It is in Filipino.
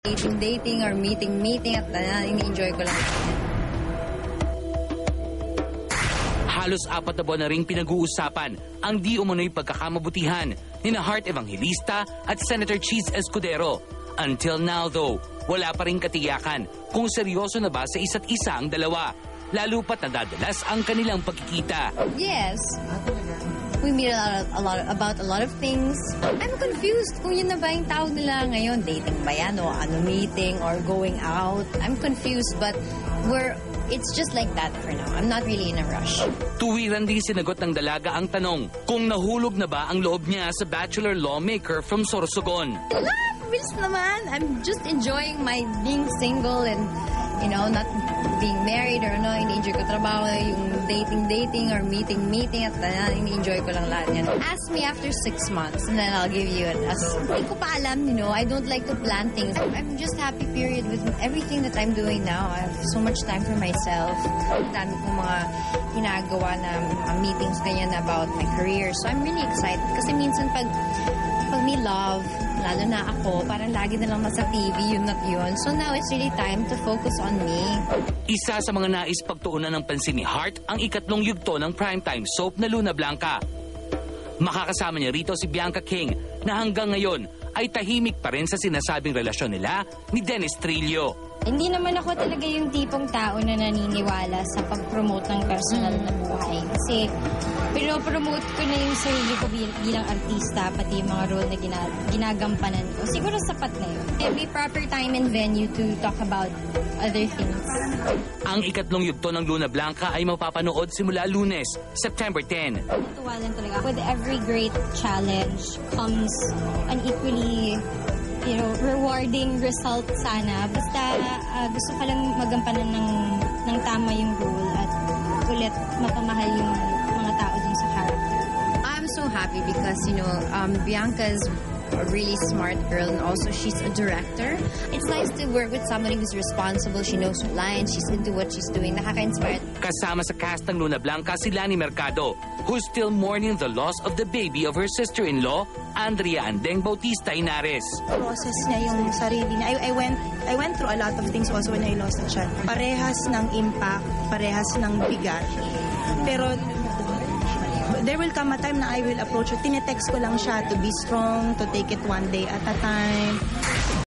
Dating or meeting at ini-enjoy ko lang. Halos 4 na buwan na ring pinag-uusapan ang di umano'y pagkakamabutihan ni na Heart Evangelista at Senator Cheese Escudero. Until now though, wala pa ring katiyakan kung seryoso na ba sa isa't isa ang dalawa. Lalo pat nadadalas ang kanilang pagkikita. Yes. We meet about a lot of things. I'm confused kung yun na ba yung tawag nila ngayon. Dating ba yan o meeting or going out. I'm confused but it's just like that for now. I'm not really in a rush. Tuwiran din sinagot ng dalaga ang tanong kung nahulog na ba ang loob niya sa bachelor lawmaker from Sorsogon. Bilis naman. I'm just enjoying my being single and not being married or ini-enjoy ko trabaho, yung dating or meeting at ini-enjoy ko lang lahat yan. Ask me after 6 months and then I'll give you it. Hindi ko pa alam, I don't like to plan things. I'm just happy period with everything that I'm doing now. I have so much time for myself. Dami kong mga ginagawa na meetings ganyan about my career. So I'm really excited kasi minsan pag may love, lalo na ako, parang lagi na lang nasa TV, yun at yun. So now it's really time to focus on me. Isa sa mga nais pagtuunan ng pansin ni Heart ang ikatlong yugto ng primetime soap na Luna Blanca. Makakasama niya rito si Bianca King na hanggang ngayon ay tahimik pa rin sa sinasabing relasyon nila ni Dennis Trillo. Hindi naman ako talaga yung tipong tao na naniniwala sa pag-promote ng personal na buhay. Kasi pinopromote ko na yung sarili ko bilang artista, pati yung mga role na ginagampanan ko. Siguro sapat na yun. May proper time and venue to talk about other things. Ang ikatlong yugto ng Luna Blanca ay mapapanood simula Lunes, September 10. Natuwa lang talaga. With every great challenge comes an equally rewarding result sana. Basta gusto ka lang magampanan ng tama yung role at ulit mapamahal yung mga tao dun sa character. I'm so happy because, Bianca's a really smart girl and also she's a director. It's nice to work with somebody who's responsible. She knows her lines. She's into what she's doing. Nakaka-inspire. Kasama sa cast ng Luna Blanca si Lani Mercado, who's still mourning the loss of the baby of her sister-in-law, Andrea Andeng Bautista Inares. Process niya yung sarili niya. I went through a lot of things also when I lost a child. Parehas ng impact, parehas ng bigat. Pero there will come a time na I will approach her. Tinetext ko lang siya to be strong, to take it one day at a time.